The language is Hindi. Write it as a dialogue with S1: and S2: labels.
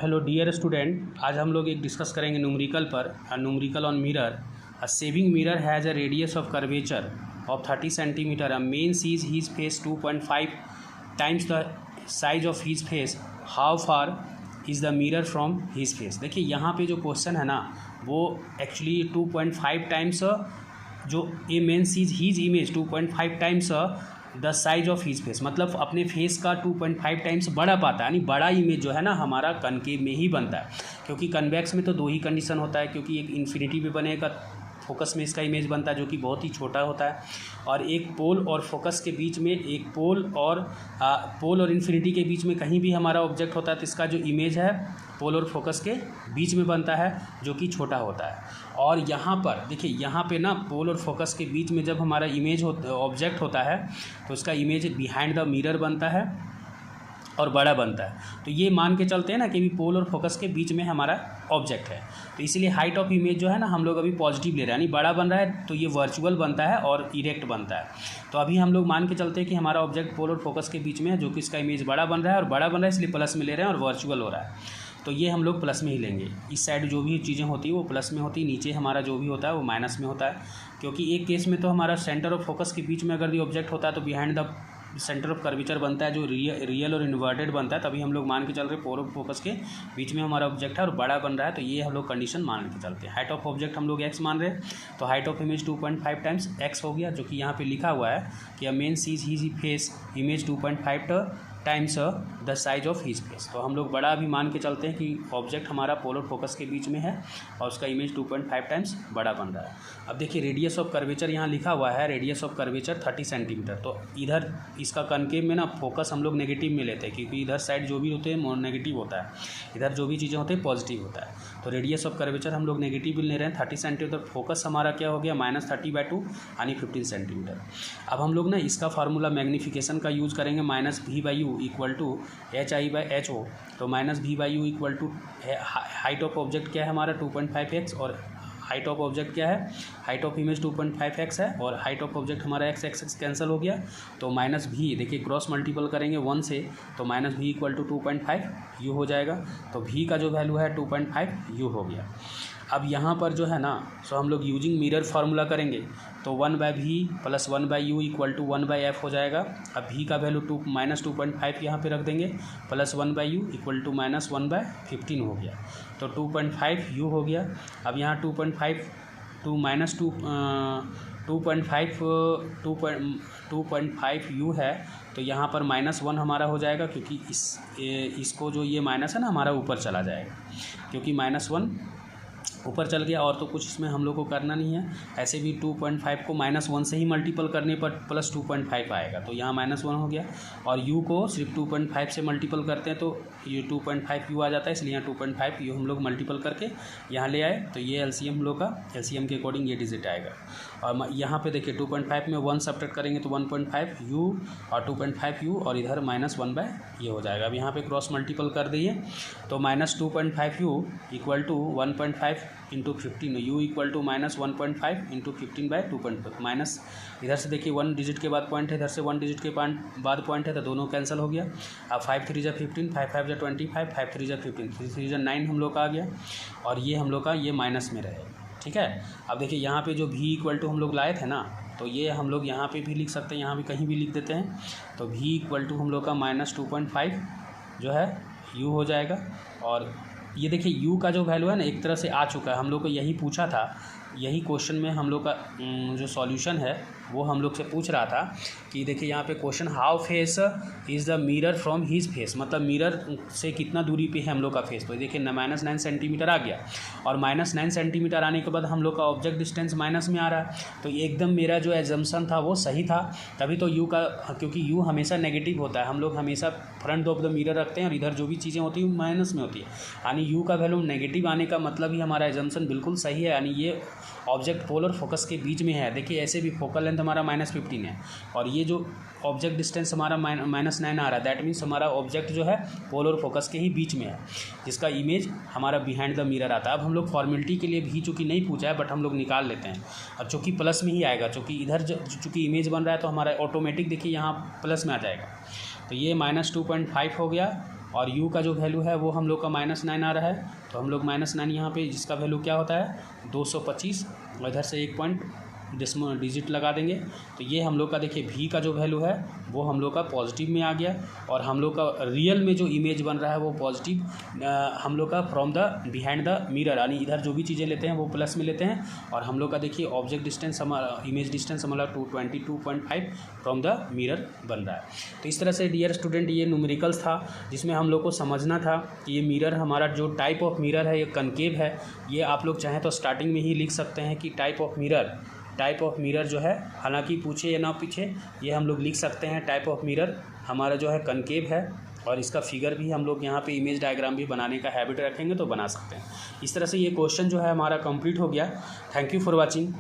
S1: हेलो डियर स्टूडेंट, आज हम लोग एक डिस्कस करेंगे न्यूमेरिकल पर। Numerical on mirror. A shaving mirror has a radius of curvature of 30 centimetre. A man sees his face 2.5 times the size of his face. How far is the mirror from his face. देखिए यहाँ पे जो क्वेश्चन है ना वो एक्चुअली 2.5 टाइम्स जो a man sees his image 2.5 times the size of his face, मतलब अपने फेस का 2.5 टाइम्स बड़ा पाता है। यानी बड़ा इमेज जो है ना हमारा कनकेव में ही बनता है, क्योंकि कन्वेक्स में तो दो ही कंडीशन होता है, क्योंकि एक इन्फिनिटी पे बनेगा फोकस में इसका इमेज बनता है जो कि बहुत ही छोटा होता है, और एक पोल और फोकस के बीच में एक पोल और इन्फिनिटी के बीच में कहीं भी हमारा ऑब्जेक्ट होता है तो इसका जो इमेज है पोल और फोकस के बीच में बनता है जो कि छोटा होता है। और यहाँ पर देखिए, यहाँ पे ना पोल और फोकस के बीच में जब हमारा इमेज ऑब्जेक्ट होता है तो इसका इमेज बिहाइंड द मिरर बनता है और बड़ा बनता है। तो ये मान के चलते हैं ना कि भी पोल और फोकस के बीच में हमारा ऑब्जेक्ट है, तो इसीलिए हाइट ऑफ इमेज जो है ना हम लोग अभी पॉजिटिव ले रहे हैं, यानी बड़ा बन रहा है तो ये वर्चुअल बनता है और इरेक्ट बनता है। तो अभी हम लोग मान के चलते हैं कि हमारा ऑब्जेक्ट पोल और फोकस के बीच में है, जो कि इसका इमेज बड़ा बन रहा है, और बड़ा बन रहा है इसलिए प्लस में ले रहे हैं और वर्चुअल हो रहा है, तो ये हम लोग प्लस में ही लेंगे। इस साइड जो भी चीज़ें होती है वो प्लस में होती है, नीचे हमारा जो भी होता है वो माइनस में होता है, क्योंकि एक केस में तो हमारा सेंटर ऑफ फोकस के बीच में अगर ये ऑब्जेक्ट होता है तो behind the centre of curvature बनता है जो रियल और इन्वर्टेड बनता है, तभी हम लोग मान के चल रहे हैं पोल और फोकस के बीच में हमारा ऑब्जेक्ट है और बड़ा बन रहा है, तो ये हम लोग कंडीशन मान के चलते हैं। हाइट ऑफ ऑब्जेक्ट हम लोग एक्स मान रहे हैं, तो height of image 2.5 times x हो गया, जो कि यहाँ पे लिखा हुआ है कि a man sees his face image 2.5 times the size of his face. तो हम लोग बड़ा अभी मान के चलते हैं कि ऑब्जेक्ट हमारा पोल और फोकस के बीच में है और उसका इमेज 2.5 टाइम्स बड़ा बन रहा है। अब देखिए रेडियस ऑफ कर्वेचर यहाँ लिखा हुआ है, रेडियस ऑफ कर्वेचर 30 सेंटीमीटर। तो इधर इसका कनकेव में ना फोकस हम लोग नेगेटिव में लेते हैं, क्योंकि इधर साइड जो भी होते हैं नेगेटिव होता है, इधर जो भी चीज़ें होती हैं पॉजिटिव होता है। तो रेडियस ऑफ कर्वेचर हम लोग नेगेटिव ले रहे हैं 30 सेंटीमीटर। फोकस हमारा क्या हो गया -30/2 यानी 15 सेंटीमीटर। अब हम लोग ना इसका फार्मूला मैग्नीफिकेशन का यूज़ करेंगे, -v/u इक्वल टू hi/ho। तो -v/u equal to height of object क्या है हमारा 2.5x, और हाइट ऑफ ऑब्जेक्ट क्या है, हाइट ऑफ इमेज 2.5x है, और हाइट ऑफ ऑब्जेक्ट हमारा x कैंसिल हो गया, तो -v देखिए क्रॉस मल्टीपल करेंगे 1 से, तो -v इक्वल टू 2.5u हो जाएगा। तो v का जो वैल्यू है 2.5u हो गया। अब यहाँ पर जो है ना सो हम लोग यूजिंग मिरर फार्मूला करेंगे, तो 1/v plus 1/u equal to 1/f हो जाएगा। अब v का वैल्यू -2.5 यहाँ पे रख देंगे, प्लस 1/u इक्वल टू -1/15 हो गया, तो 2.5u हो गया। अब यहाँ 2.5 टू -2.5u है, तो यहाँ पर -1 हमारा हो जाएगा, क्योंकि इसको जो ये माइनस है ना हमारा ऊपर चला जाएगा, क्योंकि -1 ऊपर चल गया, और तो कुछ इसमें हम लोग को करना नहीं है। ऐसे भी 2.5 को -1 से ही मल्टीपल करने पर प्लस 2.5 आएगा, तो यहाँ -1 हो गया, और u को सिर्फ 2.5 से मल्टीपल करते हैं तो ये 2.5u आ जाता है, इसलिए यहाँ 2.5u हम लोग मल्टीपल करके यहाँ ले आए, तो ये एलसीएम हम लोग का एलसीएम के अकॉर्डिंग ये डिजिट आएगा। और यहाँ पे देखिए 2.5 में 1 सब्ट्रैक्ट करेंगे तो 1.5u और 2.5u और इधर -1 ये हो जाएगा। अब यहाँ पे क्रॉस मल्टीपल कर दिए, तो -2.5u equal to 1.5 into 15, u equal to -1.5 into 15/2.5 minus, इधर से देखिए 1 डिजिट के बाद पॉइंट है, इधर से 1 डिजिट के बाद पॉइंट है, तो दोनों कैंसिल हो गया। अब 5 3 × 15, 5 5 × 25, 5 3 × 15, 3 3 × 9 हम लोग का आ गया, और ये हम लोग का ये माइनस में रहे। ठीक है, अब देखिए यहाँ पे जो v इक्वल टू हम लोग लाए थे ना, तो ये हम लोग यहाँ पे भी लिख सकते हैं, यहाँ भी कहीं भी लिख देते हैं, तो v इक्वल टू हम लोग का -2.5 जो है u हो जाएगा। और ये देखिए u का जो वैल्यू है ना एक तरह से आ चुका है, हम लोग को यही पूछा था, यही क्वेश्चन में हम लोग का जो सॉल्यूशन है वो हम लोग से पूछ रहा था कि देखिए यहाँ पे question how face is the mirror from his face, मतलब मिरर से कितना दूरी पे है हम लोग का फेस। तो देखिए -9 सेंटीमीटर आ गया, और -9 सेंटीमीटर आने के बाद हम लोग का ऑब्जेक्ट डिस्टेंस माइनस में आ रहा है, तो एकदम मेरा जो एजम्पशन था वो सही था, तभी तो u का, क्योंकि u हमेशा नेगेटिव होता है, हम लोग हमेशा फ्रंट ऑफ द मिरर रखते हैं और इधर जो भी चीज़ें होती हैं माइनस में होती है, यानी u का वैल्यू नेगेटिव आने का मतलब ही हमारा एजम्पशन बिल्कुल सही है, यानी ये ऑब्जेक्ट पोल और फोकस के बीच में है। देखिए ऐसे भी फोकल लेंथ हमारा -15 है, और ये जो ऑब्जेक्ट डिस्टेंस हमारा -9 आ रहा है, दैट मीन्स हमारा ऑब्जेक्ट जो है पोल और फोकस के ही बीच में है, जिसका इमेज हमारा बिहाइंड द मिरर आता है। अब हम लोग फॉर्मेलिटी के लिए भी चूँकि नहीं पूछा है, बट हम लोग निकाल लेते हैं, अब चूँकि प्लस में ही आएगा, चूँकि इधर चूँकि इमेज बन रहा है तो हमारा ऑटोमेटिक देखिए यहाँ प्लस में आ जाएगा, तो ये -2.5 हो गया और u का जो वैल्यू है वो हम लोग का -9 आ रहा है, तो हम लोग -9 यहाँ पे जिसका वैल्यू क्या होता है 225 और इधर से 1 पॉइंट डिजिट लगा देंगे। तो ये हम लोग का देखिए v का जो वैल्यू है वो हम लोग का पॉजिटिव में आ गया और हम लोग का रियल में जो इमेज बन रहा है वो पॉजिटिव हम लोग का from the behind the mirror, यानी इधर जो भी चीज़ें लेते हैं वो प्लस में लेते हैं। और हम लोग का देखिए ऑब्जेक्ट डिस्टेंस इमेज डिस्टेंस हमारा 22.5 फ्रॉम द मिरर बन रहा है। तो इस तरह से डियर स्टूडेंट ये न्यूमेरिकल्स था जिसमें हम लोग को समझना था कि ये मिरर हमारा जो टाइप ऑफ मिरर है ये कनकेव है। ये आप लोग चाहें तो स्टार्टिंग में ही लिख सकते हैं कि टाइप ऑफ मिरर जो है, हालांकि पूछे या ना पूछे ये हम लोग लिख सकते हैं टाइप ऑफ मिरर हमारा जो है कनकेव है। और इसका फिगर भी हम लोग यहाँ पे इमेज डायग्राम भी बनाने का हैबिट रखेंगे तो बना सकते हैं। इस तरह से ये क्वेश्चन जो है हमारा कंप्लीट हो गया। Thank you for watching.